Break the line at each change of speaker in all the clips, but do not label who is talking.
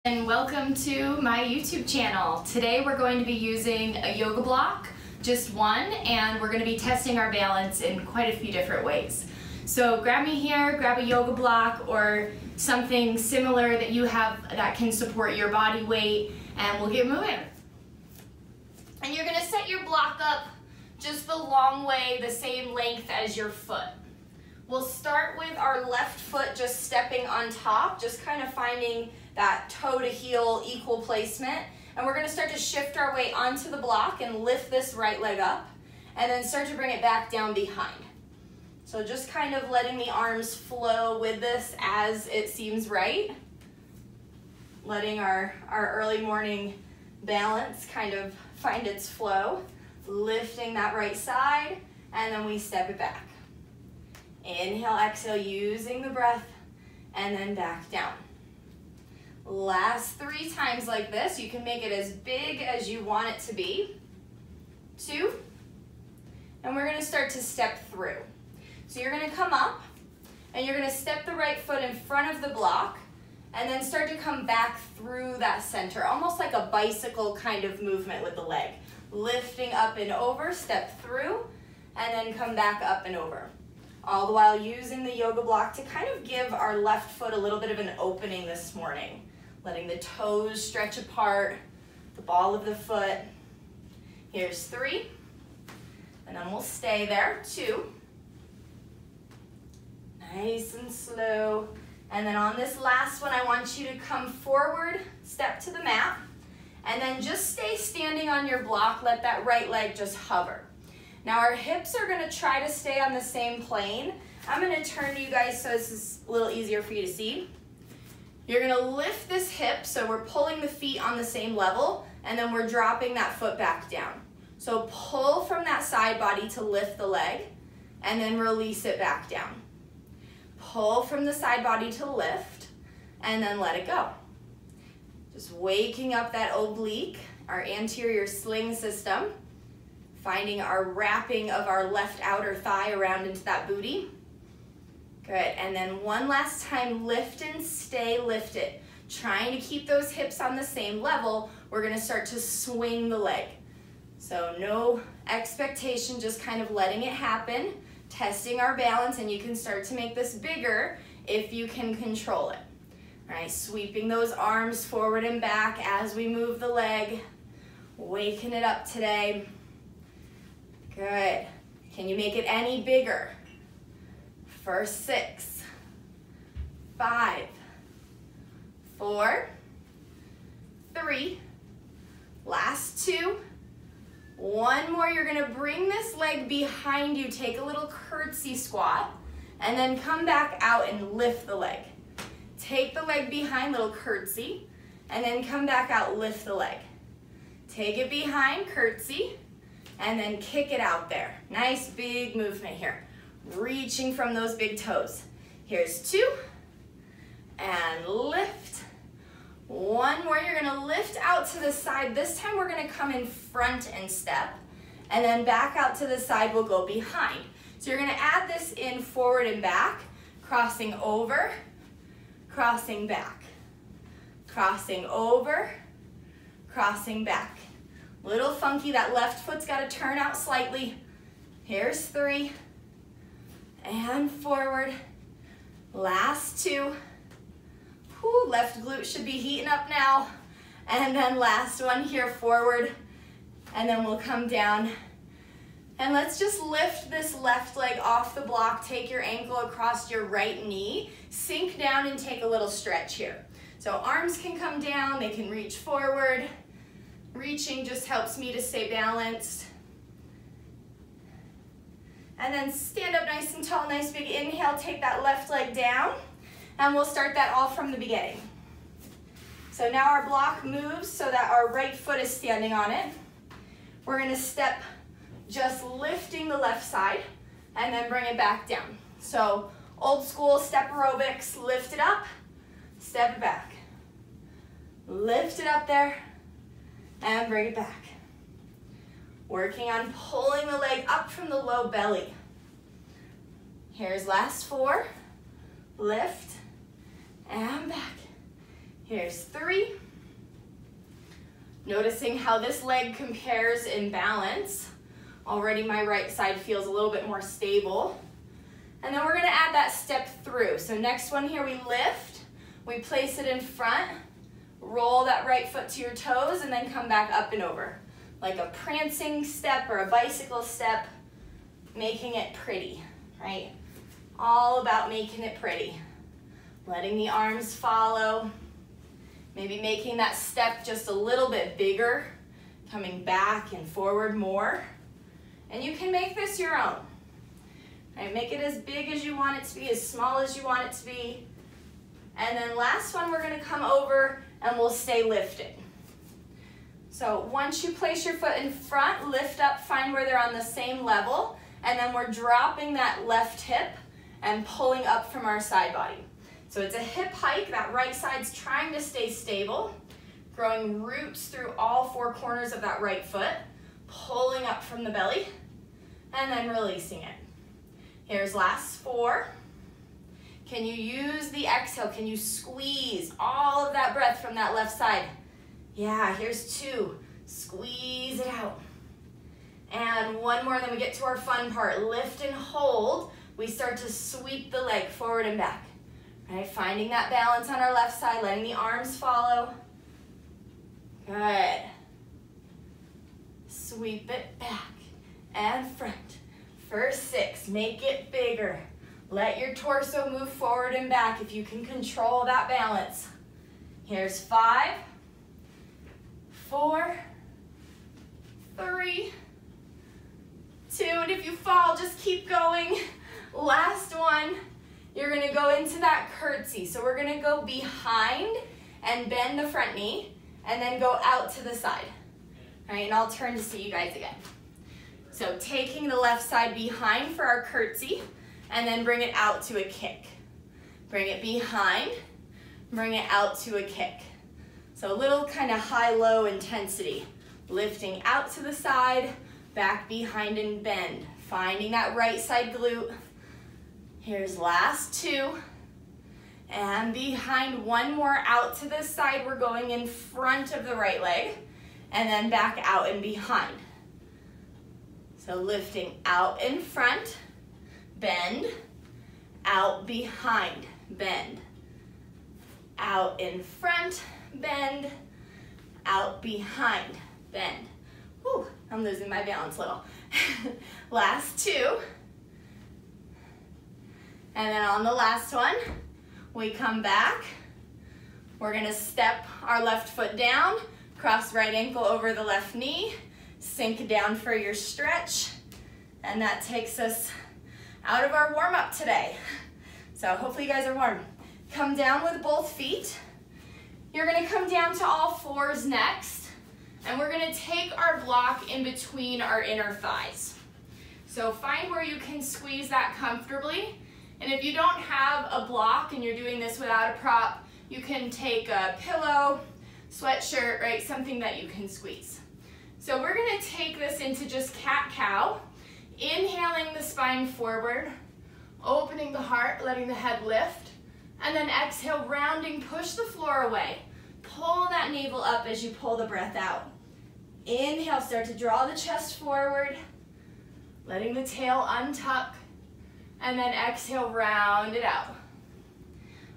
And welcome to my YouTube channel. Today we're going to be using a yoga block, just one, and we're going to be testing our balance in quite a few different ways. So grab me here, grab a yoga block or something similar that you have that can support your body weight, and we'll get moving. And you're going to set your block up just the long way, the same length as your foot. We'll start with our left foot just stepping on top, just kind of finding that toe to heel equal placement. And we're gonna start to shift our weight onto the block and lift this right leg up and then start to bring it back down behind. So just kind of letting the arms flow with this as it seems right. Letting our early morning balance kind of find its flow. Lifting that right side and then we step it back. Inhale, exhale, using the breath, and then back down. Last 3 times like this. You can make it as big as you want it to be. 2, and we're gonna start to step through. So you're gonna come up, and you're gonna step the right foot in front of the block, and then start to come back through that center, almost like a bicycle kind of movement with the leg. Lifting up and over, step through, and then come back up and over. All the while using the yoga block to kind of give our left foot a little bit of an opening this morning. Letting the toes stretch apart, the ball of the foot. Here's 3, and then we'll stay there. 2. Nice and slow. And then on this last one, I want you to come forward, step to the mat, and then just stay standing on your block. Let that right leg just hover. Now our hips are gonna try to stay on the same plane. I'm gonna turn to you guys so this is a little easier for you to see. You're gonna lift this hip, so we're pulling the feet on the same level, and then we're dropping that foot back down. So pull from that side body to lift the leg, and then release it back down. Pull from the side body to lift, and then let it go. Just waking up that oblique, our anterior sling system. Finding our wrapping of our left outer thigh around into that booty. Good, and then one last time, lift and stay lifted. Trying to keep those hips on the same level, we're gonna start to swing the leg. So no expectation, just kind of letting it happen, testing our balance, and you can start to make this bigger if you can control it. All right, sweeping those arms forward and back as we move the leg, waking it up today. Good. Can you make it any bigger? First 6, 5, 4, 3, last 2, 1 more. You're gonna bring this leg behind you, take a little curtsy squat, and then come back out and lift the leg. Take the leg behind, little curtsy, and then come back out, lift the leg. Take it behind, curtsy, and then kick it out there. Nice big movement here. Reaching from those big toes. Here's 2, and lift. 1 more, you're gonna lift out to the side. This time we're gonna come in front and step, and then back out to the side, we'll go behind. So you're gonna add this in forward and back, crossing over, crossing back, crossing over, crossing back. Little funky, that left foot's got to turn out slightly. Here's 3, and forward. Last 2. Whew, left glute should be heating up now. And then last one here, forward. And then we'll come down. And let's just lift this left leg off the block. Take your ankle across your right knee. Sink down and take a little stretch here. So arms can come down, they can reach forward. Reaching just helps me to stay balanced. And then stand up nice and tall, nice big inhale, take that left leg down, and we'll start that all from the beginning. So now our block moves so that our right foot is standing on it. We're gonna step, just lifting the left side, and then bring it back down. So old school step aerobics, lift it up, step it back. Lift it up there, and bring it back. Working on pulling the leg up from the low belly. Here's last 4. Lift and back. Here's 3. Noticing how this leg compares in balance. Already my right side feels a little bit more stable. And then we're gonna add that step through. So next one here, we lift, we place it in front, roll that right foot to your toes, and then come back up and over. Like a prancing step or a bicycle step, making it pretty, right? All about making it pretty. Letting the arms follow. Maybe making that step just a little bit bigger, coming back and forward more. And you can make this your own. Right, make it as big as you want it to be, as small as you want it to be. And then last one, we're gonna come over and we'll stay lifted. So once you place your foot in front, lift up, find where they're on the same level, and then we're dropping that left hip and pulling up from our side body. So it's a hip hike, that right side's trying to stay stable, growing roots through all 4 corners of that right foot, pulling up from the belly, and then releasing it. Here's last 4. Can you use the exhale? Can you squeeze all of that breath from that left side? Yeah, here's 2. Squeeze it out. And 1 more, then we get to our fun part. Lift and hold. We start to sweep the leg forward and back. Right, finding that balance on our left side, letting the arms follow. Good. Sweep it back and front. First 6, make it bigger. Let your torso move forward and back if you can control that balance. Here's 5, 4, 3, 2, and if you fall, just keep going. Last one. You're gonna go into that curtsy. So we're gonna go behind and bend the front knee and then go out to the side. All right, and I'll turn to see you guys again. So taking the left side behind for our curtsy and then bring it out to a kick. Bring it behind, bring it out to a kick. So a little kind of high-low intensity. Lifting out to the side, back behind and bend. Finding that right side glute. Here's last 2, and behind 1 more out to this side, we're going in front of the right leg, and then back out and behind. So lifting out in front, bend, out behind, bend. Out in front, bend, out behind, bend. Whew, I'm losing my balance a little. Last 2. And then on the last one, we come back. We're gonna step our left foot down, cross right ankle over the left knee, sink down for your stretch, and that takes us out of our warm-up today. So hopefully you guys are warm. Come down with both feet. You're gonna come down to all 4s next, and we're gonna take our block in between our inner thighs. So find where you can squeeze that comfortably. And if you don't have a block and you're doing this without a prop, you can take a pillow, sweatshirt, right? Something that you can squeeze. So we're gonna take this into just cat-cow, inhaling the spine forward, opening the heart, letting the head lift, and then exhale, rounding, push the floor away. Pull that navel up as you pull the breath out. Inhale, start to draw the chest forward, letting the tail untuck. And then exhale, round it out.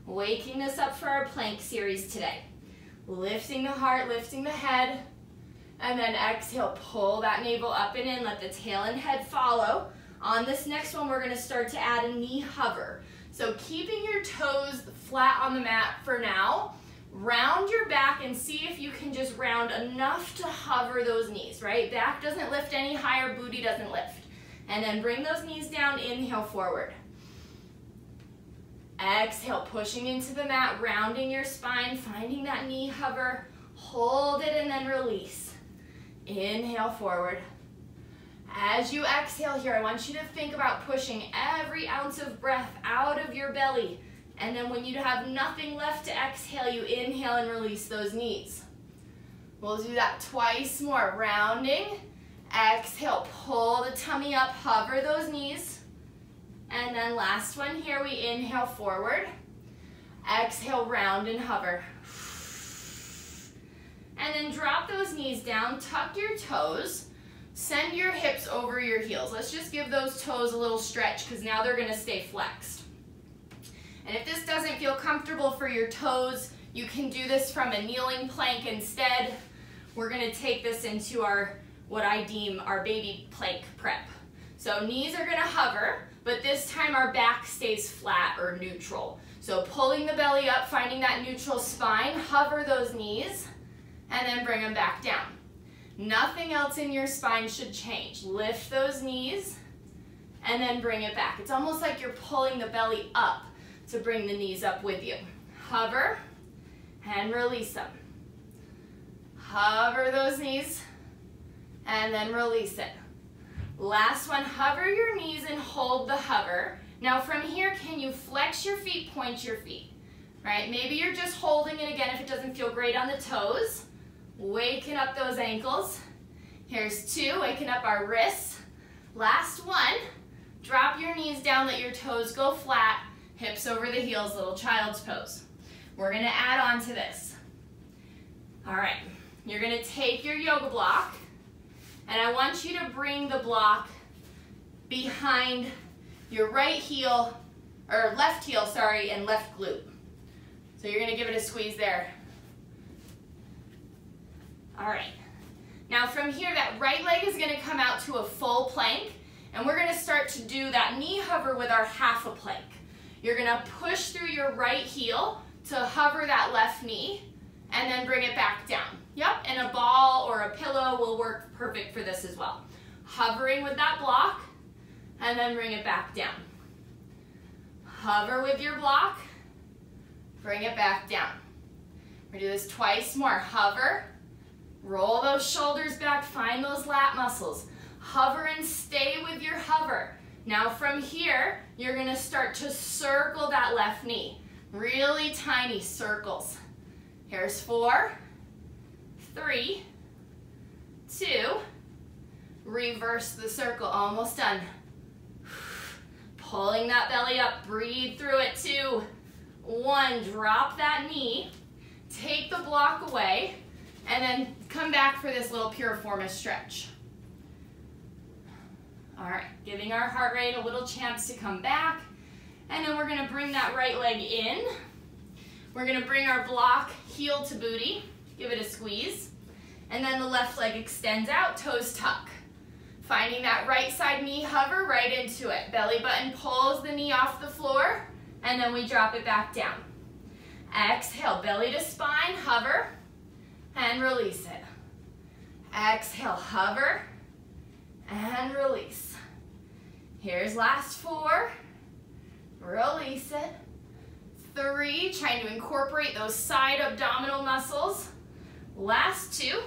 Waking this up for our plank series today. Lifting the heart, lifting the head, and then exhale, pull that navel up and in, let the tail and head follow. On this next one, we're gonna start to add a knee hover. So keeping your toes flat on the mat for now, round your back and see if you can just round enough to hover those knees, right? Back doesn't lift any higher, booty doesn't lift. And then bring those knees down, inhale forward. Exhale, pushing into the mat, rounding your spine, finding that knee hover, hold it and then release. Inhale forward. As you exhale here, I want you to think about pushing every ounce of breath out of your belly. And then when you have nothing left to exhale, you inhale and release those knees. We'll do that twice more, rounding. Exhale, pull the tummy up, hover those knees. And then last one here, we inhale forward. Exhale, round and hover. And then drop those knees down, tuck your toes, send your hips over your heels. Let's just give those toes a little stretch because now they're gonna stay flexed. And if this doesn't feel comfortable for your toes, you can do this from a kneeling plank instead. We're gonna take this into what I deem our baby plank prep. So knees are gonna hover, but this time our back stays flat or neutral. So pulling the belly up, finding that neutral spine, hover those knees, and then bring them back down. Nothing else in your spine should change. Lift those knees, and then bring it back. It's almost like you're pulling the belly up to bring the knees up with you. Hover, and release them. Hover those knees, and then release it. Last one, hover your knees and hold the hover. Now from here, can you flex your feet, point your feet, right? Maybe you're just holding it again if it doesn't feel great on the toes. Waking up those ankles. Here's 2, waking up our wrists. Last one, drop your knees down, let your toes go flat, hips over the heels, little child's pose. We're gonna add on to this. All right, you're gonna take your yoga block, and I want you to bring the block behind your right heel, or left heel, sorry, and left glute. So you're gonna give it a squeeze there. All right, now from here, that right leg is gonna come out to a full plank, and we're gonna start to do that knee hover with our half a plank. You're gonna push through your right heel to hover that left knee, and then bring it back down. Yep, and a ball or a pillow will work perfect for this as well. Hovering with that block, and then bring it back down. Hover with your block, bring it back down. We're gonna do this twice more. Hover, roll those shoulders back, find those lat muscles. Hover and stay with your hover. Now from here, you're gonna start to circle that left knee. Really tiny circles. Here's 4, 3, 2, reverse the circle, almost done. Pulling that belly up, breathe through it, 2, 1, drop that knee, take the block away, and then come back for this little piriformis stretch. All right, giving our heart rate a little chance to come back, and then we're gonna bring that right leg in. We're gonna bring our block heel to booty, give it a squeeze, and then the left leg extends out, toes tuck. Finding that right side knee, hover right into it. Belly button pulls the knee off the floor, and then we drop it back down. Exhale, belly to spine, hover, and release it. Exhale, hover, and release. Here's last 4, release it. 3, trying to incorporate those side abdominal muscles. Last 2.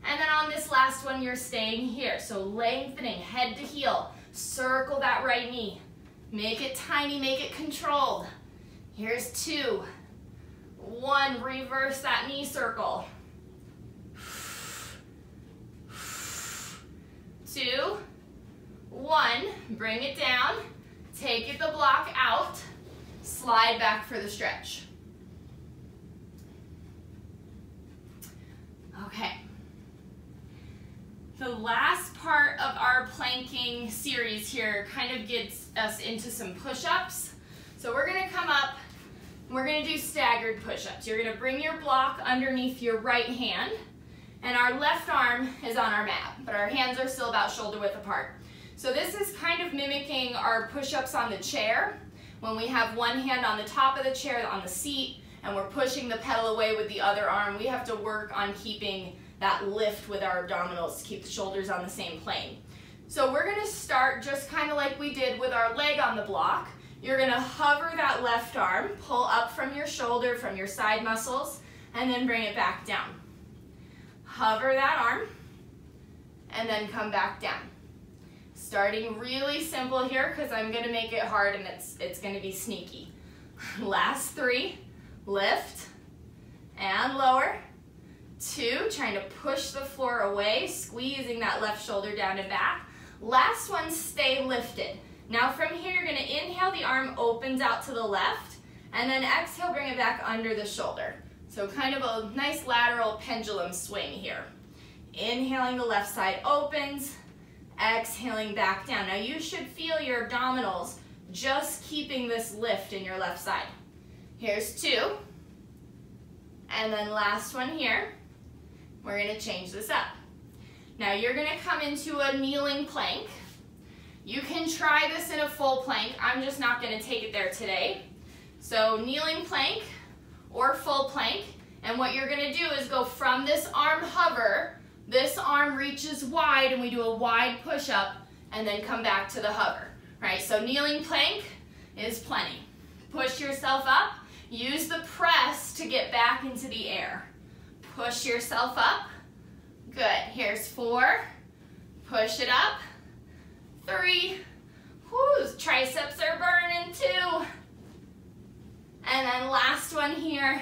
And then on this last one, you're staying here. So lengthening head to heel. Circle that right knee. Make it tiny, make it controlled. Here's 2. 1, reverse that knee circle. 2, 1, bring it down. Take the block out. Slide back for the stretch. Okay. The last part of our planking series here kind of gets us into some push-ups. So we're gonna come up, we're gonna do staggered push-ups. You're gonna bring your block underneath your right hand, and our left arm is on our mat, but our hands are still about shoulder width apart. So this is kind of mimicking our push-ups on the chair, when we have one hand on the top of the chair, on the seat, and we're pushing the pedal away with the other arm. We have to work on keeping that lift with our abdominals to keep the shoulders on the same plane. So we're gonna start just kind of like we did with our leg on the block. You're gonna hover that left arm, pull up from your shoulder, from your side muscles, and then bring it back down. Hover that arm, and then come back down. Starting really simple here because I'm gonna make it hard and it's gonna be sneaky. Last 3, lift and lower. 2, trying to push the floor away, squeezing that left shoulder down and back. Last one, stay lifted. Now from here, you're gonna inhale, the arm opens out to the left, and then exhale, bring it back under the shoulder. So kind of a nice lateral pendulum swing here. Inhaling, the left side opens, exhaling back down. Now you should feel your abdominals just keeping this lift in your left side. Here's 2, and then last one here. We're gonna change this up. Now you're gonna come into a kneeling plank. You can try this in a full plank. I'm just not gonna take it there today. So kneeling plank or full plank, and what you're gonna do is go from this arm hover, this arm reaches wide, and we do a wide push-up, and then come back to the hover, right? So kneeling plank is plenty. Push yourself up, use the press to get back into the air. Push yourself up, good. Here's 4, push it up, 3, whoo, triceps are burning 2, and then last one here,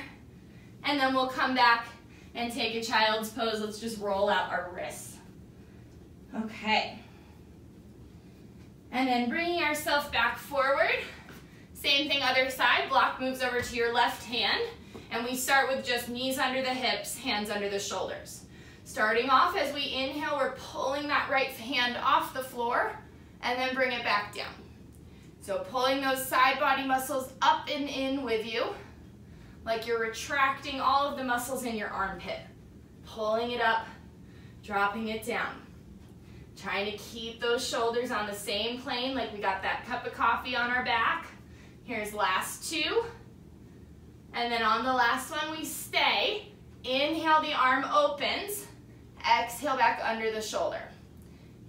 and then we'll come back and take a child's pose. Let's just roll out our wrists. Okay. And then bringing ourselves back forward. Same thing, other side. Block moves over to your left hand. And we start with just knees under the hips, hands under the shoulders. Starting off, as we inhale, we're pulling that right hand off the floor and then bring it back down. So pulling those side body muscles up and in with you, like you're retracting all of the muscles in your armpit. Pulling it up, dropping it down. Trying to keep those shoulders on the same plane, like we got that cup of coffee on our back. Here's last 2. And then on the last one, we stay. Inhale, the arm opens. Exhale, back under the shoulder.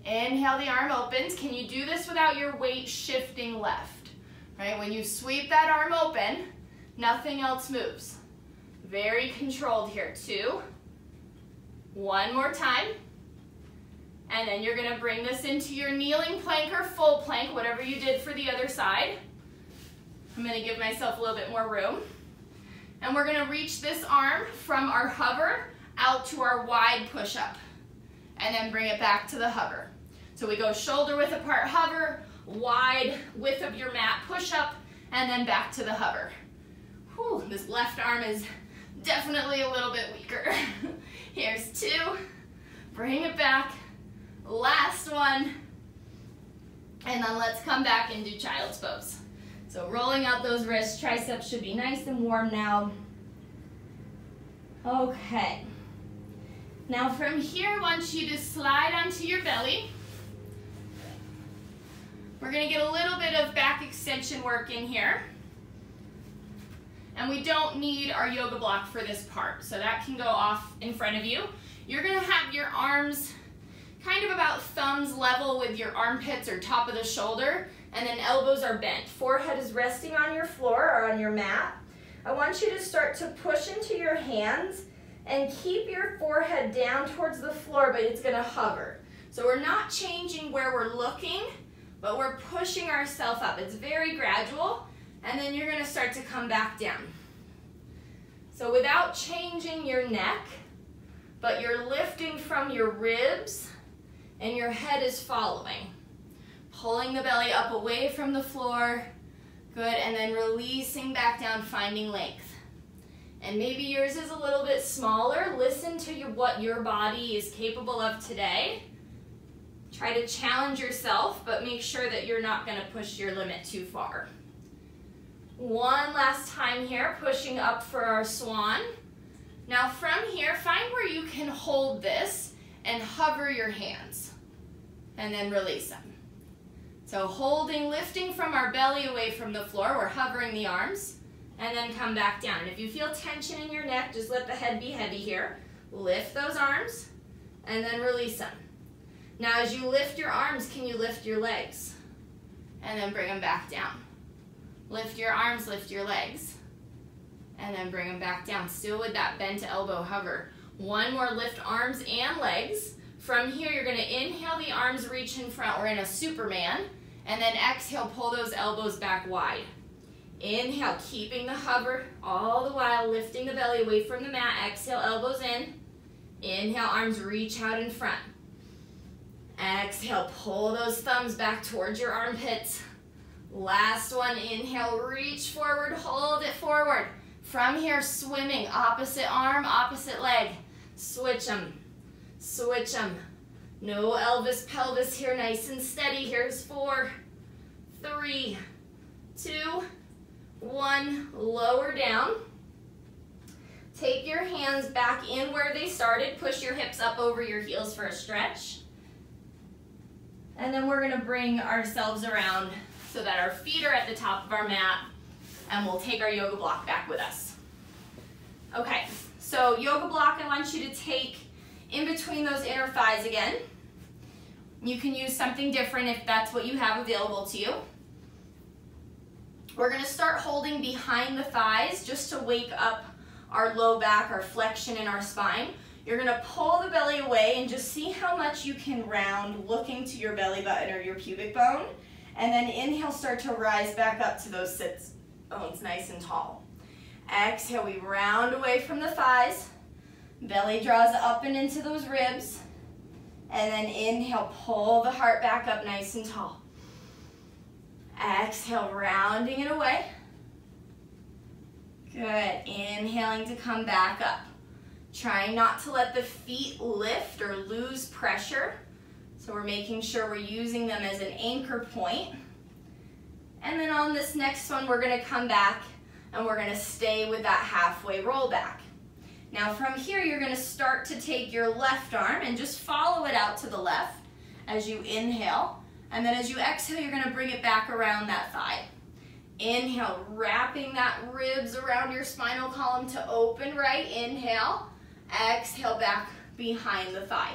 Inhale, the arm opens. Can you do this without your weight shifting left? Right? When you sweep that arm open, nothing else moves. Very controlled here. 2. One more time. And then you're gonna bring this into your kneeling plank or full plank, whatever you did for the other side. I'm gonna give myself a little bit more room. And we're gonna reach this arm from our hover out to our wide push-up. And then bring it back to the hover. So we go shoulder width apart hover, wide width of your mat push-up, and then back to the hover. Whew, this left arm is definitely a little bit weaker. Here's 2, bring it back, last one, and then let's come back and do child's pose. So rolling out those wrists, triceps should be nice and warm now. Okay. Now from here, I want you to slide onto your belly. We're gonna get a little bit of back extension work in here. And we don't need our yoga block for this part, so that can go off in front of you. You're gonna have your arms kind of about thumbs level with your armpits or top of the shoulder, and then elbows are bent. Forehead is resting on your floor or on your mat. I want you to start to push into your hands and keep your forehead down towards the floor, but it's gonna hover. So we're not changing where we're looking, but we're pushing ourselves up. It's very gradual, and then you're gonna start to come back down. So without changing your neck, but you're lifting from your ribs, and your head is following. Pulling the belly up away from the floor, good, and then releasing back down, finding length. And maybe yours is a little bit smaller. Listen to what your body is capable of today. Try to challenge yourself, but make sure that you're not gonna push your limit too far. One last time here, pushing up for our swan. Now from here, find where you can hold this and hover your hands, and then release them. So holding, lifting from our belly away from the floor, we're hovering the arms, and then come back down. And if you feel tension in your neck, just let the head be heavy here. Lift those arms, and then release them. Now as you lift your arms, can you lift your legs? And then bring them back down. Lift your arms, lift your legs, and then bring them back down. Still with that bent elbow hover. One more, lift arms and legs. From here, you're gonna inhale, the arms reach in front. We're in a Superman. And then exhale, pull those elbows back wide. Inhale, keeping the hover, all the while lifting the belly away from the mat. Exhale, elbows in. Inhale, arms reach out in front. Exhale, pull those thumbs back towards your armpits. Last one, inhale, reach forward, hold it forward. From here, swimming, opposite arm, opposite leg. Switch them, switch them. No Elvis pelvis here, nice and steady. Here's 4, 3, 2, 1. Lower down. Take your hands back in where they started. Push your hips up over your heels for a stretch. And then we're gonna bring ourselves around so that our feet are at the top of our mat, and we'll take our yoga block back with us. Okay, so yoga block, I want you to take in between those inner thighs again. You can use something different if that's what you have available to you. We're gonna start holding behind the thighs just to wake up our low back, our flexion in our spine. You're gonna pull the belly away and just see how much you can round, looking to your belly button or your pubic bone. And then inhale, start to rise back up to those sit bones nice and tall. Exhale, we round away from the thighs. Belly draws up and into those ribs. And then inhale, pull the heart back up nice and tall. Exhale, rounding it away. Good, inhaling to come back up. Trying not to let the feet lift or lose pressure. So we're making sure we're using them as an anchor point. And then on this next one, we're gonna come back and we're gonna stay with that halfway roll back. Now from here, you're gonna start to take your left arm and just follow it out to the left as you inhale. And then as you exhale, you're gonna bring it back around that thigh. Inhale, wrapping that ribs around your spinal column to open right. Inhale, exhale back behind the thigh.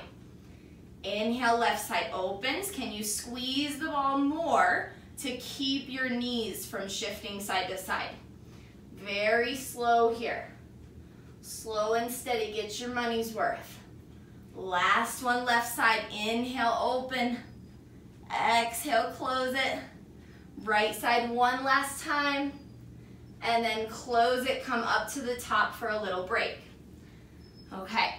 Inhale, left side opens. Can you squeeze the ball more to keep your knees from shifting side to side? Very slow here. Slow and steady, get your money's worth. Last one, left side. Inhale, open. Exhale, close it. Right side one last time. And then close it, come up to the top for a little break. Okay,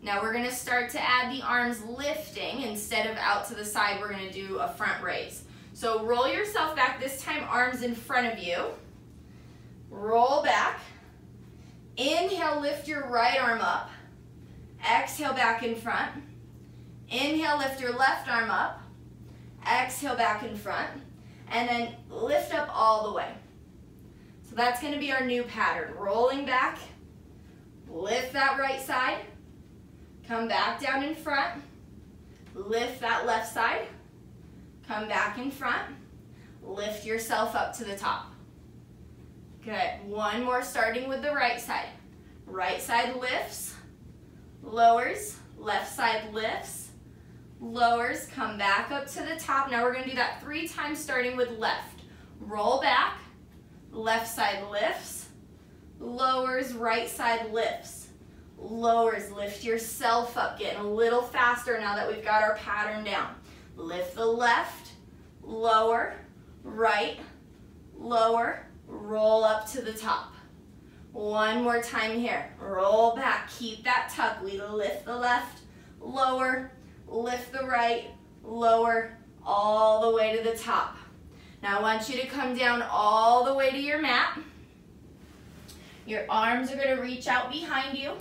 now we're gonna start to add the arms lifting. Instead of out to the side, we're gonna do a front raise. So roll yourself back, this time arms in front of you. Roll back. Inhale, lift your right arm up. Exhale, back in front. Inhale, lift your left arm up. Exhale, back in front. And then lift up all the way. So that's gonna be our new pattern. Rolling back, lift that right side, come back down in front, lift that left side, come back in front, lift yourself up to the top. Good, one more starting with the right side. Right side lifts, lowers, left side lifts, lowers, come back up to the top. Now we're gonna do that 3 times starting with left. Roll back, left side lifts, lowers, right side lifts, lowers, lift yourself up, getting a little faster now that we've got our pattern down. Lift the left, lower, right, lower, roll up to the top. One more time here, roll back, keep that tuck. We lift the left, lower, lift the right, lower, all the way to the top. Now I want you to come down all the way to your mat. Your arms are gonna reach out behind you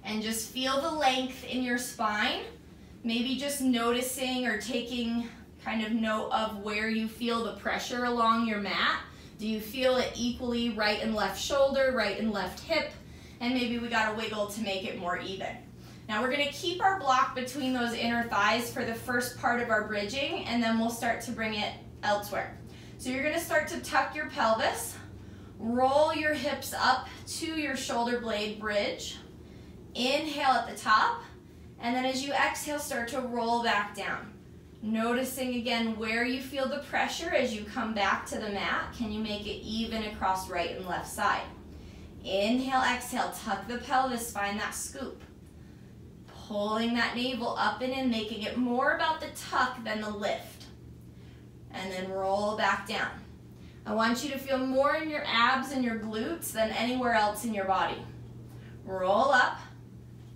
and just feel the length in your spine. Maybe just noticing or taking kind of note of where you feel the pressure along your mat. Do you feel it equally right and left shoulder, right and left hip? And maybe we gotta wiggle to make it more even. Now we're gonna keep our block between those inner thighs for the first part of our bridging, and then we'll start to bring it elsewhere. So you're gonna start to tuck your pelvis, roll your hips up to your shoulder blade bridge, inhale at the top, and then as you exhale, start to roll back down. Noticing again where you feel the pressure as you come back to the mat. Can you make it even across right and left side? Inhale, exhale, tuck the pelvis, find that scoop. Pulling that navel up and in, making it more about the tuck than the lift. And then roll back down. I want you to feel more in your abs and your glutes than anywhere else in your body. Roll up,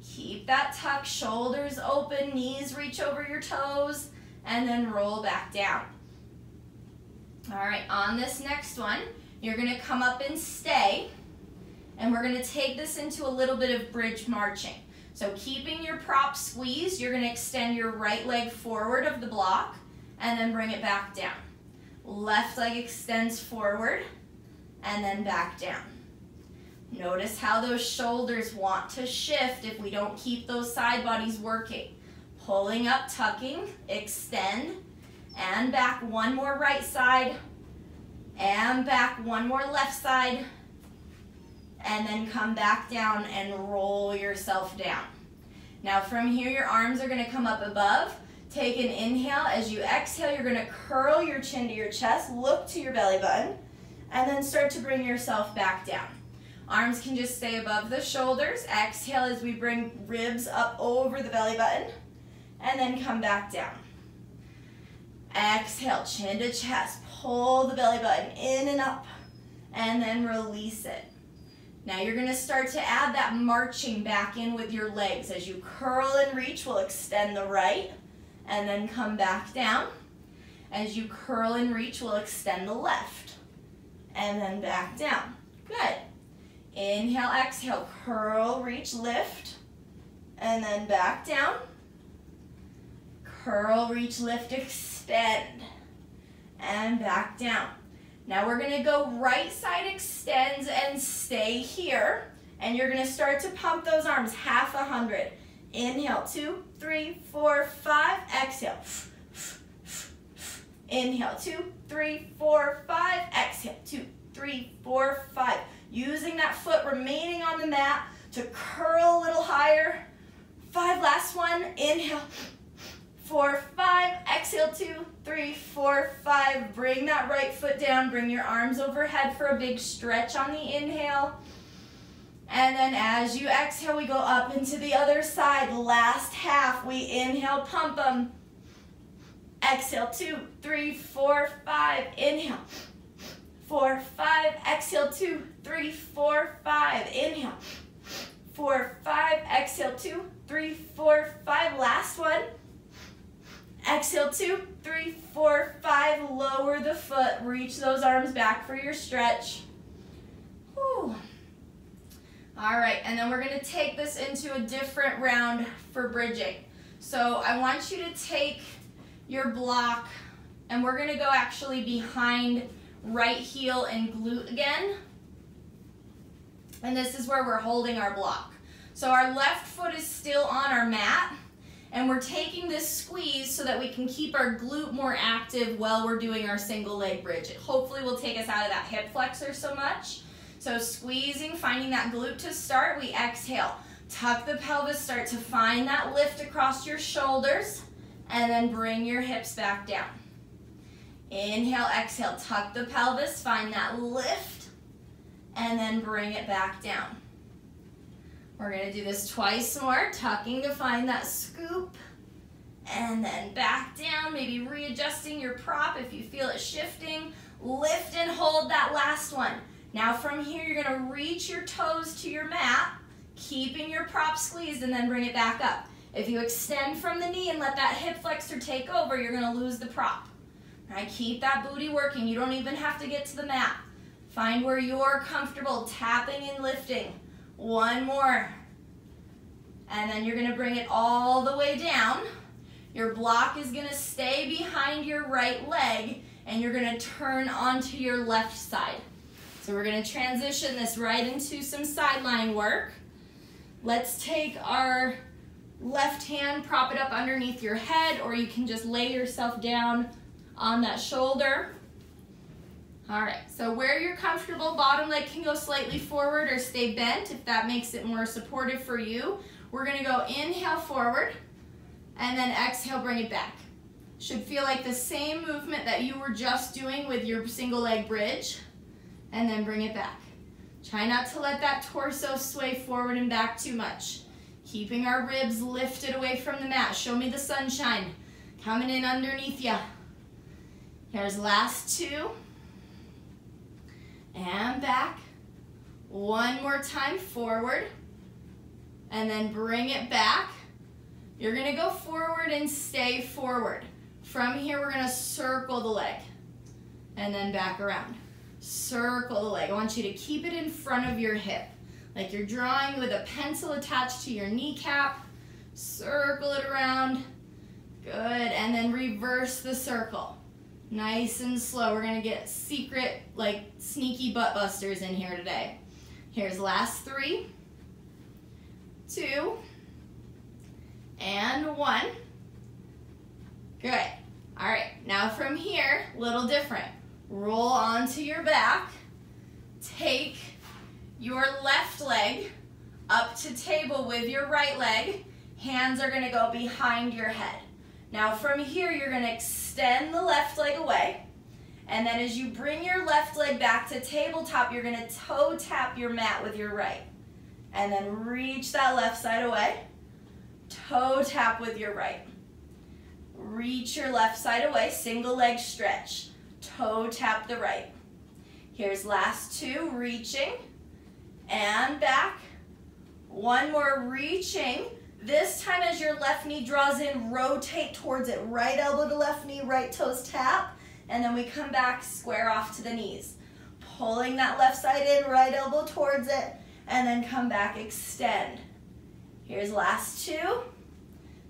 keep that tuck, shoulders open, knees reach over your toes, and then roll back down. All right, on this next one, you're gonna come up and stay. And we're gonna take this into a little bit of bridge marching. So keeping your prop squeezed, you're gonna extend your right leg forward of the block and then bring it back down. Left leg extends forward and then back down. Notice how those shoulders want to shift if we don't keep those side bodies working. Pulling up, tucking, extend, and back. One more right side, and back. One more left side, and then come back down and roll yourself down. Now from here, your arms are gonna come up above. Take an inhale. As you exhale, you're gonna curl your chin to your chest, look to your belly button, and then start to bring yourself back down. Arms can just stay above the shoulders. Exhale as we bring ribs up over the belly button, and then come back down. Exhale, chin to chest, pull the belly button in and up, and then release it. Now you're gonna start to add that marching back in with your legs. As you curl and reach, we'll extend the right, and then come back down. As you curl and reach, we'll extend the left, and then back down. Good. Inhale, exhale, curl, reach, lift, and then back down. Curl, reach, lift, extend, and back down. Now we're gonna go right side extends and stay here, and you're gonna start to pump those arms, half 100. Inhale, 2, 3, 4, 5, exhale. Inhale, 2, 3, 4, 5, exhale, 2, 3, 4, 5. Using that foot remaining on the mat to curl a little higher. 5, last one, inhale. 4, 5, exhale, 2, 3, 4, 5. Bring that right foot down, bring your arms overhead for a big stretch on the inhale. And then as you exhale, we go up into the other side. Last half, we inhale, pump them. Exhale, 2, 3, 4, 5, inhale. 4, 5, exhale, 2, 3, 4, 5, inhale. 4, 5, exhale, 2, 3, 4, 5, last one. Exhale, 2, 3, 4, 5, lower the foot, reach those arms back for your stretch. Whew. All right, and then we're gonna take this into a different round for bridging. So I want you to take your block, and we're gonna go actually behind right heel and glute again. And this is where we're holding our block. So our left foot is still on our mat, and we're taking this squeeze so that we can keep our glute more active while we're doing our single leg bridge. It hopefully will take us out of that hip flexor so much. So squeezing, finding that glute to start, we exhale. Tuck the pelvis, start to find that lift across your shoulders, and then bring your hips back down. Inhale, exhale, tuck the pelvis, find that lift, and then bring it back down. We're gonna do this twice more, tucking to find that scoop, and then back down, maybe readjusting your prop if you feel it shifting. Lift and hold that last one. Now from here, you're gonna reach your toes to your mat, keeping your prop squeezed, and then bring it back up. If you extend from the knee and let that hip flexor take over, you're gonna lose the prop. All right, keep that booty working. You don't even have to get to the mat. Find where you're comfortable, tapping and lifting. One more. And then you're gonna bring it all the way down. Your block is gonna stay behind your right leg, and you're gonna turn onto your left side. So we're gonna transition this right into some sideline work. Let's take our left hand, prop it up underneath your head, or you can just lay yourself down on that shoulder. All right, so where you're comfortable, bottom leg can go slightly forward or stay bent if that makes it more supportive for you. We're gonna go inhale forward, and then exhale, bring it back. Should feel like the same movement that you were just doing with your single leg bridge, and then bring it back. Try not to let that torso sway forward and back too much. Keeping our ribs lifted away from the mat. Show me the sunshine coming in underneath you. Here's last two. And back. One more time, forward. And then bring it back. You're gonna go forward and stay forward. From here, we're gonna circle the leg. And then back around. Circle the leg. I want you to keep it in front of your hip. like you're drawing with a pencil attached to your kneecap. Circle it around. Good, and then reverse the circle. Nice and slow. We're gonna get secret, like sneaky butt busters in here today. Here's last 3, 2, and 1. Good. All right, now from here, little different. Roll onto your back. Take your left leg up to table with your right leg. Hands are gonna go behind your head. Now from here, you're gonna extend the left leg away. And then as you bring your left leg back to tabletop, you're gonna toe tap your mat with your right. And then reach that left side away. Toe tap with your right. Reach your left side away, single leg stretch. Toe tap the right. Here's last 2, reaching and back. 1 more, reaching. This time as your left knee draws in, rotate towards it. Right elbow to left knee, right toes tap. And then we come back, square off to the knees. Pulling that left side in, right elbow towards it, and then come back, extend. Here's last 2.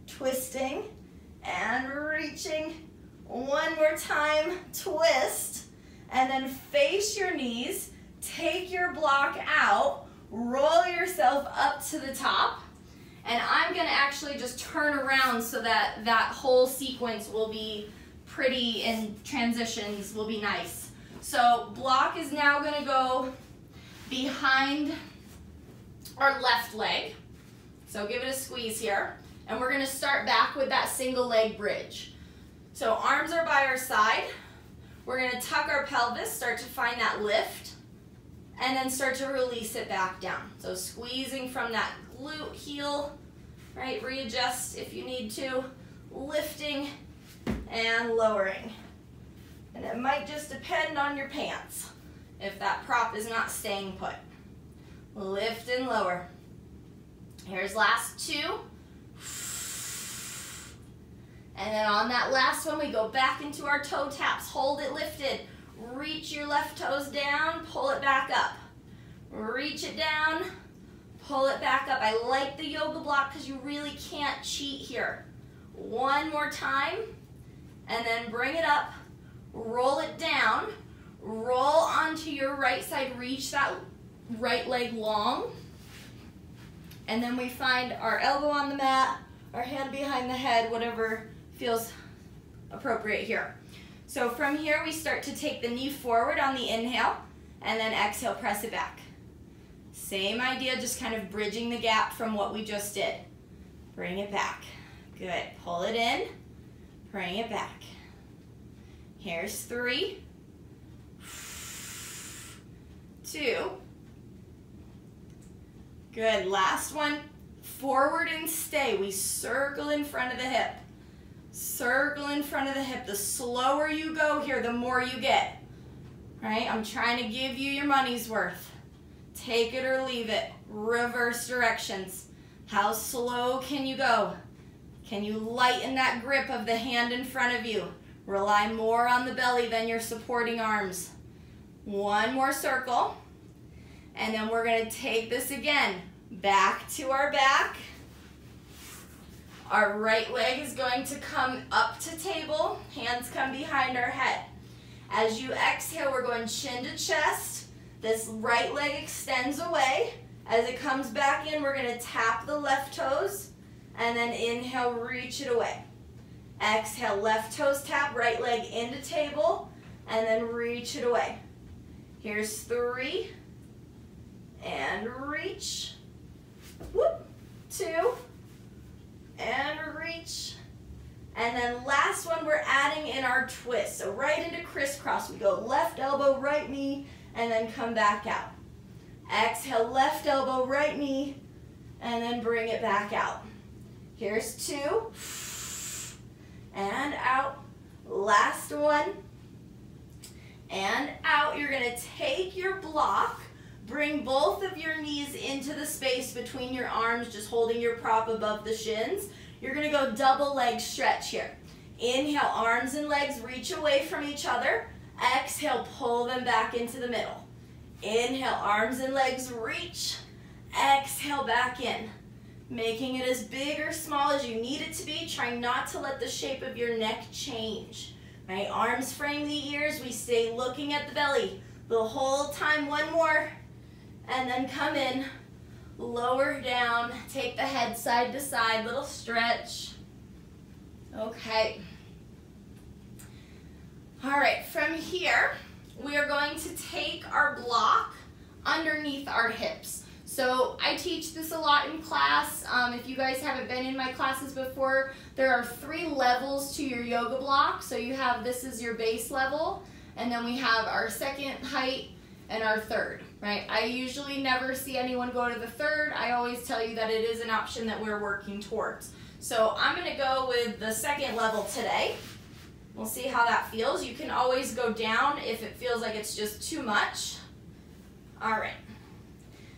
Twisting and reaching. 1 more time, twist. And then face your knees, take your block out, roll yourself up to the top. And I'm gonna actually just turn around so that that whole sequence will be pretty and transitions will be nice. So block is now gonna go behind our left leg. So give it a squeeze here. And we're gonna start back with that single leg bridge. So arms are by our side. We're gonna tuck our pelvis, start to find that lift, and then start to release it back down. So squeezing from that glute heel, right? Readjust if you need to, lifting and lowering. And it might just depend on your pants if that prop is not staying put. Lift and lower. Here's last 2. And then on that last one, we go back into our toe taps. Hold it lifted. Reach your left toes down, pull it back up. Reach it down, pull it back up. I like the yoga block because you really can't cheat here. 1 more time, and then bring it up, roll it down, roll onto your right side, reach that right leg long, and then we find our elbow on the mat, our hand behind the head, whatever feels appropriate here. So from here, we start to take the knee forward on the inhale, and then exhale, press it back. Same idea, just kind of bridging the gap from what we just did. Bring it back. Good. Pull it in, bring it back. Here's 3, 2. Good. Last one. Forward and stay. We circle in front of the hip. Circle in front of the hip. The slower you go here, the more you get. Right? I'm trying to give you your money's worth. Take it or leave it. Reverse directions. How slow can you go? Can you lighten that grip of the hand in front of you? Rely more on the belly than your supporting arms. 1 more circle. And then we're going to take this again. Back to our back. Our right leg is going to come up to table. Hands come behind our head. As you exhale, we're going chin to chest. This right leg extends away. As it comes back in, we're going to tap the left toes. And then inhale, reach it away. Exhale, left toes tap, right leg into table. And then reach it away. Here's 3. And reach. Whoop. 2. And reach. And then last one, we're adding in our twist. So right into crisscross. We go left elbow, right knee, and then come back out. Exhale, left elbow, right knee, and then bring it back out. Here's 2. And out. Last one. And out. You're going to take your block. Bring both of your knees into the space between your arms, just holding your prop above the shins. You're going to go double leg stretch here. Inhale, arms and legs reach away from each other. Exhale, pull them back into the middle. Inhale, arms and legs reach.
Exhale back in. Making it as big or small as you need it to be. Try not to let the shape of your neck change. Right, arms frame the ears. We stay looking at the belly the whole time. One more. And then come in. Lower down. Take the head side to side. Little stretch. Okay. All right, from here, we are going to take our block underneath our hips. So I teach this a lot in class. If you guys haven't been in my classes before, there are 3 levels to your yoga block. So you have, this is your base level, and then we have our second height and our third, right? I usually never see anyone go to the third. I always tell you that it is an option that we're working towards. So I'm gonna go with the second level today. We'll see how that feels. You can always go down if it feels like it's just too much. All right.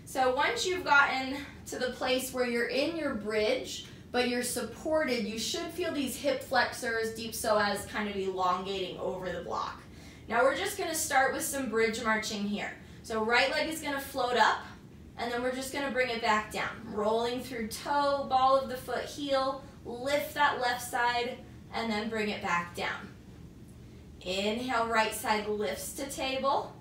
So once you've gotten to the place where you're in your bridge, but you're supported, you should feel these hip flexors, deep psoas kind of elongating over the block. Now we're just gonna start with some bridge marching here. So right leg is gonna float up, and then we're just gonna bring it back down. Rolling through toe, ball of the foot, heel, lift that left side, and then bring it back down. Inhale, right side lifts to table,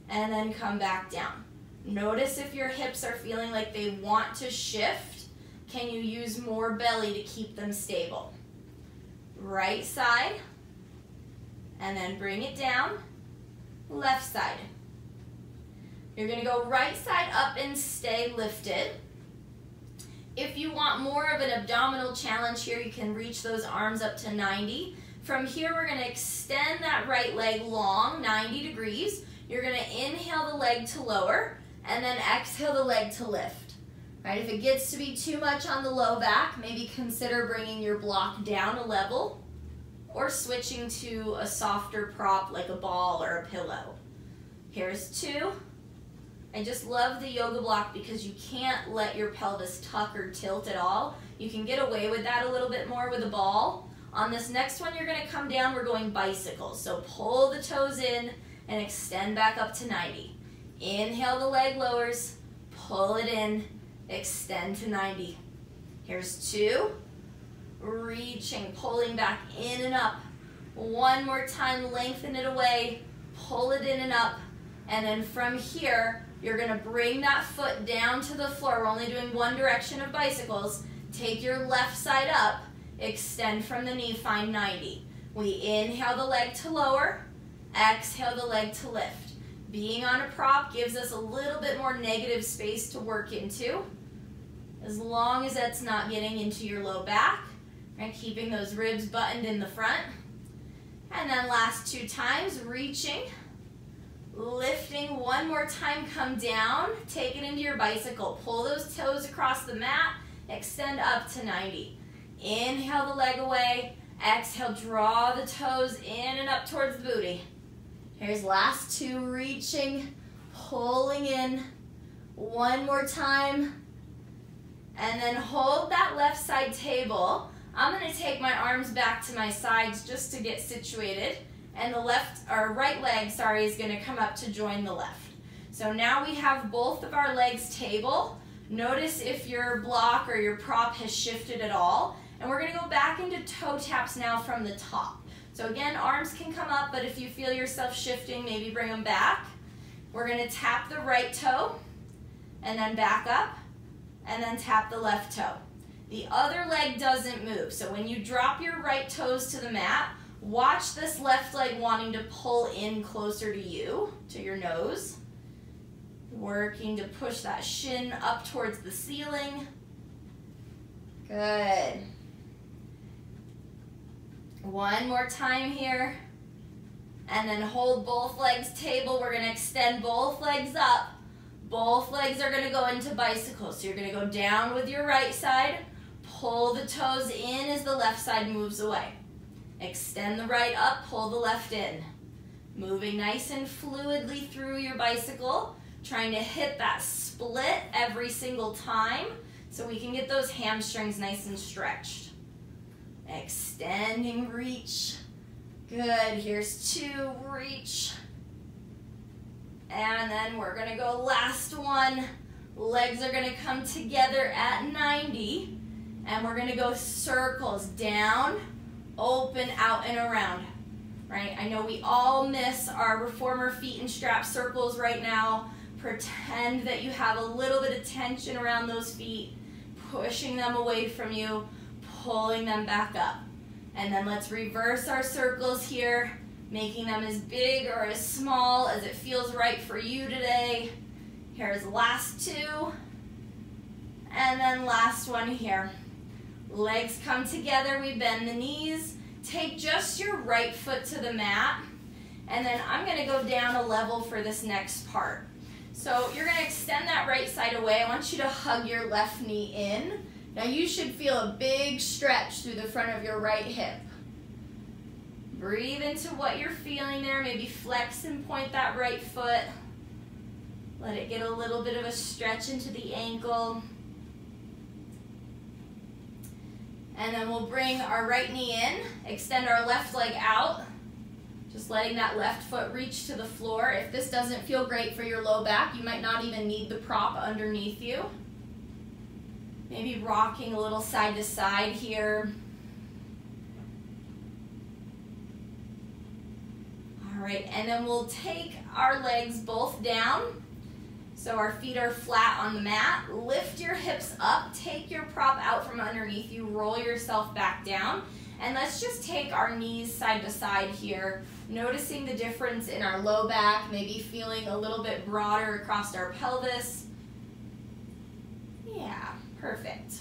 and then come back down. Notice if your hips are feeling like they want to shift. Can you use more belly to keep them stable? Right side, and then bring it down. Left side. You're gonna go right side up and stay lifted. If you want more of an abdominal challenge here, you can reach those arms up to 90. From here, we're gonna extend that right leg long, 90 degrees. You're gonna inhale the leg to lower, and then exhale the leg to lift. Right? If it gets to be too much on the low back, maybe consider bringing your block down a level or switching to a softer prop like a ball or a pillow. Here's 2. I just love the yoga block because you can't let your pelvis tuck or tilt at all. You can get away with that a little bit more with a ball. On this next one, you're gonna come down, we're going bicycle. So pull the toes in and extend back up to 90. Inhale, the leg lowers, pull it in, extend to 90. Here's 2, reaching, pulling back in and up. One more time, lengthen it away, pull it in and up, and then from here, you're gonna bring that foot down to the floor. We're only doing one direction of bicycles. Take your left side up, extend from the knee, find 90. We inhale the leg to lower, exhale the leg to lift. Being on a prop gives us a little bit more negative space to work into, as long as that's not getting into your low back, and keeping those ribs buttoned in the front. And then last 2 times, reaching, lifting, one more time, come down, take it into your bicycle. Pull those toes across the mat, extend up to 90. Inhale the leg away, exhale, draw the toes in and up towards the booty. Here's last 2, reaching, pulling in, one more time, and then hold that left side table. I'm gonna take my arms back to my sides just to get situated, and the right leg, is gonna come up to join the left. So now we have both of our legs table. Notice if your block or your prop has shifted at all, and we're gonna go back into toe taps now from the top. So again, arms can come up, but if you feel yourself shifting, maybe bring them back. We're gonna tap the right toe, and then back up, and then tap the left toe. The other leg doesn't move, so when you drop your right toes to the mat, watch this left leg wanting to pull in closer to you, to your nose. Working to push that shin up towards the ceiling. Good. One more time here. And then hold both legs table. We're gonna extend both legs up. Both legs are gonna go into bicycle. So you're gonna go down with your right side, pull the toes in as the left side moves away. Extend the right up, pull the left in. Moving nice and fluidly through your bicycle, trying to hit that split every single time so we can get those hamstrings nice and stretched. Extending, reach. Good, here's 2, reach. And then we're gonna go last one. Legs are gonna come together at 90, and we're gonna go circles, down, open, out, and around, right? I know we all miss our reformer feet and strap circles right now. Pretend that you have a little bit of tension around those feet, pushing them away from you, pulling them back up. And then let's reverse our circles here, making them as big or as small as it feels right for you today. Here's the last two, and then last one here. Legs come together, we bend the knees. Take just your right foot to the mat, and then I'm gonna go down a level for this next part. So you're gonna extend that right side away. I want you to hug your left knee in. Now you should feel a big stretch through the front of your right hip. Breathe into what you're feeling there. Maybe flex and point that right foot. Let it get a little bit of a stretch into the ankle. And then we'll bring our right knee in, extend our left leg out, just letting that left foot reach to the floor. If this doesn't feel great for your low back, you might not even need the prop underneath you. Maybe rocking a little side to side here. All right, and then we'll take our legs both down. So our feet are flat on the mat. Lift your hips up, take your prop out from underneath you, roll yourself back down. And let's just take our knees side to side here, noticing the difference in our low back, maybe feeling a little bit broader across our pelvis. Yeah, perfect.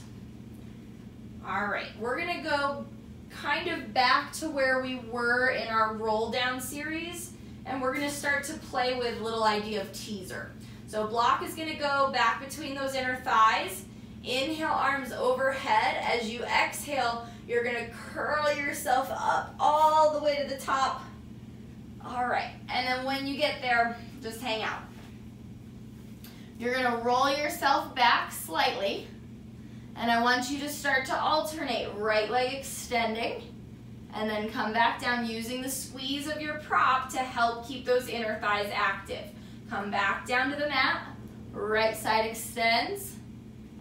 All right, we're gonna go kind of back to where we were in our roll down series, and we're gonna start to play with a little idea of teaser. So block is gonna go back between those inner thighs. Inhale, arms overhead. As you exhale, you're gonna curl yourself up all the way to the top. All right, and then when you get there, just hang out. You're gonna roll yourself back slightly, and I want you to start to alternate. Right leg extending, and then come back down using the squeeze of your prop to help keep those inner thighs active. Come back down to the mat, right side extends,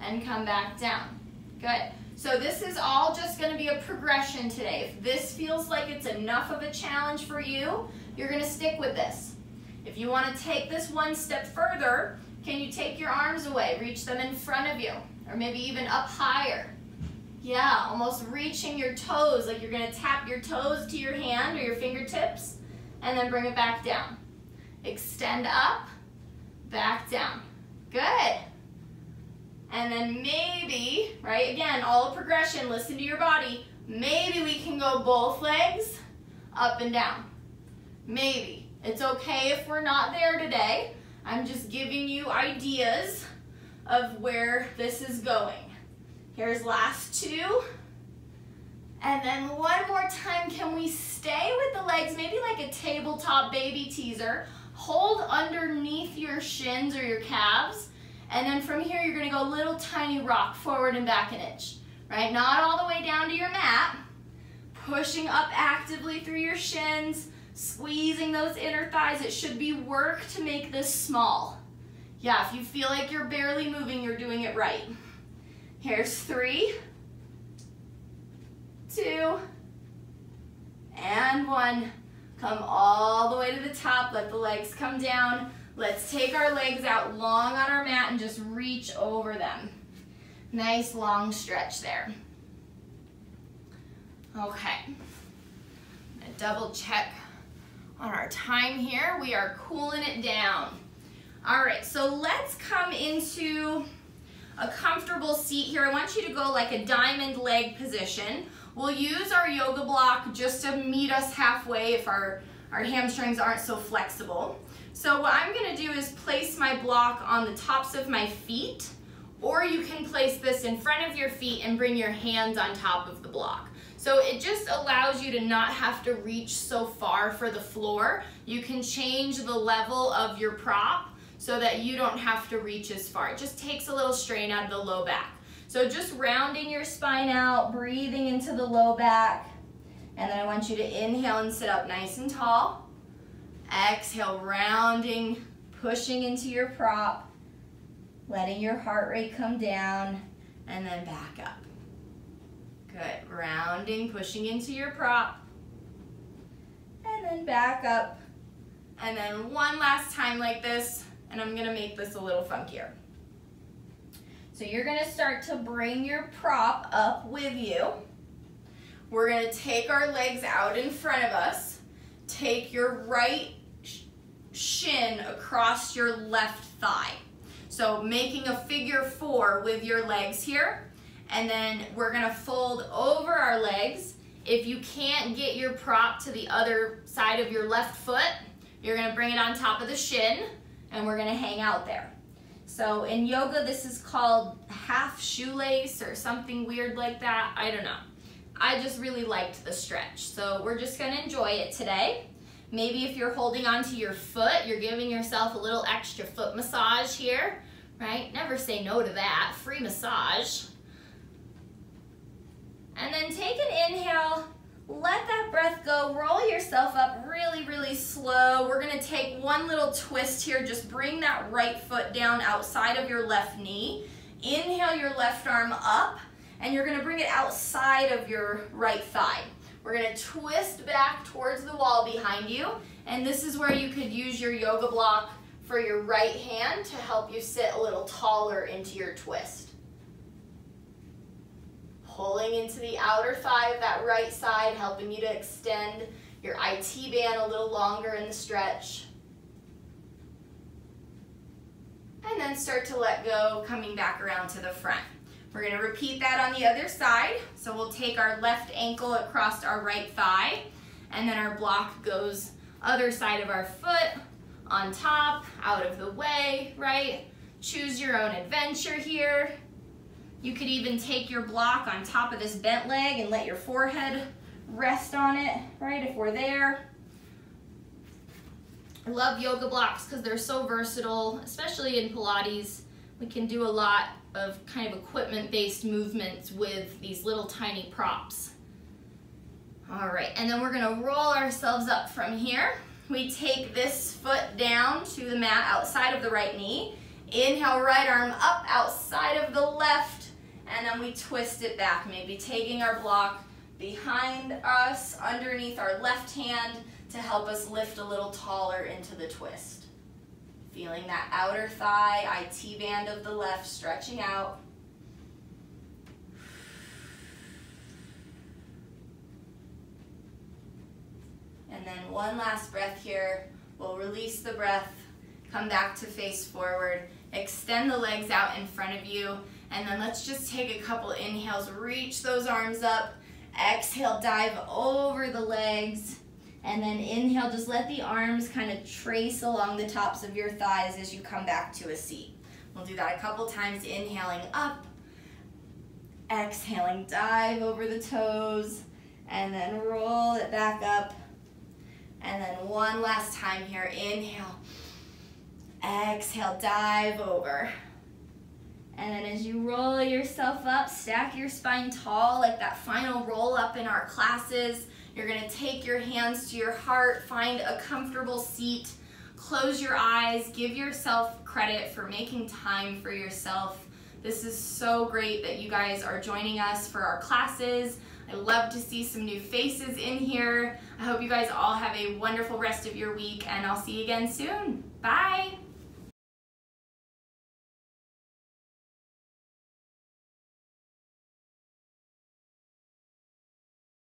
and come back down. Good. So this is all just gonna be a progression today. If this feels like it's enough of a challenge for you, you're gonna stick with this. If you wanna take this one step further, can you take your arms away, reach them in front of you, or maybe even up higher? Yeah, almost reaching your toes, like you're gonna tap your toes to your hand or your fingertips, and then bring it back down. Extend up, back down. Good. And then maybe, right, again, all progression, listen to your body. Maybe we can go both legs up and down. Maybe. It's okay if we're not there today. I'm just giving you ideas of where this is going. Here's last two. And then one more time, can we stay with the legs, maybe like a tabletop baby teaser. Hold underneath your shins or your calves, and then from here you're gonna go little tiny rock forward and back an inch, right? Not all the way down to your mat, pushing up actively through your shins, squeezing those inner thighs. It should be work to make this small. Yeah, if you feel like you're barely moving, you're doing it right. Here's 3, 2, and 1. Come all the way to the top, let the legs come down. Let's take our legs out long on our mat and just reach over them. Nice long stretch there. Okay, I'm gonna double check on our time here. We are cooling it down. All right, so let's come into a comfortable seat here. I want you to go like a diamond leg position. We'll use our yoga block just to meet us halfway if our hamstrings aren't so flexible. So what I'm gonna do is place my block on the tops of my feet, or you can place this in front of your feet and bring your hands on top of the block. So it just allows you to not have to reach so far for the floor. You can change the level of your prop so that you don't have to reach as far. It just takes a little strain out of the low back. So just rounding your spine out, breathing into the low back, and then I want you to inhale and sit up nice and tall. Exhale, rounding, pushing into your prop. letting your heart rate come down, and then back up. Good, rounding, pushing into your prop, and then back up, and then one last time like this, and I'm gonna make this a little funkier. So you're gonna start to bring your prop up with you. We're gonna take our legs out in front of us, take your right shin across your left thigh. So making a figure 4 with your legs here, and then we're gonna fold over our legs. If you can't get your prop to the other side of your left foot, you're gonna bring it on top of the shin, and we're gonna hang out there. So in yoga, this is called half shoelace or something weird like that, I don't know. I just really liked the stretch, so we're just gonna enjoy it today. Maybe if you're holding onto your foot, you're giving yourself a little extra foot massage here, right? Never say no to that, free massage. And then take an inhale, let that breath go, roll yourself up really, really slow. We're gonna take one little twist here, just bring that right foot down outside of your left knee. Inhale your left arm up, and you're gonna bring it outside of your right thigh. We're gonna twist back towards the wall behind you, and this is where you could use your yoga block for your right hand to help you sit a little taller into your twist. Pulling into the outer thigh of that right side, helping you to extend your IT band a little longer in the stretch. And then start to let go, coming back around to the front. We're gonna repeat that on the other side. So we'll take our left ankle across our right thigh, and then our block goes other side of our foot, on top, out of the way, right? Choose your own adventure here. You could even take your block on top of this bent leg and let your forehead rest on it, right, if we're there. I love yoga blocks because they're so versatile, especially in Pilates. We can do a lot of kind of equipment-based movements with these little tiny props. All right, and then we're gonna roll ourselves up from here. We take this foot down to the mat outside of the right knee. Inhale, right arm up outside of the left, and then we twist it back, maybe taking our block behind us, underneath our left hand to help us lift a little taller into the twist. Feeling that outer thigh, IT band of the left stretching out. And then one last breath here. We'll release the breath, come back to face forward, extend the legs out in front of you, and then let's just take a couple inhales, reach those arms up, exhale, dive over the legs, and then inhale, just let the arms kind of trace along the tops of your thighs as you come back to a seat. We'll do that a couple times, inhaling up, exhaling, dive over the toes, and then roll it back up. And then one last time here, inhale, exhale, dive over. And then as you roll yourself up, stack your spine tall like that final roll up in our classes. You're gonna take your hands to your heart, find a comfortable seat, close your eyes, give yourself credit for making time for yourself. This is so great that you guys are joining us for our classes. I love to see some new faces in here. I hope you guys all have a wonderful rest of your week, and I'll see you again soon. Bye.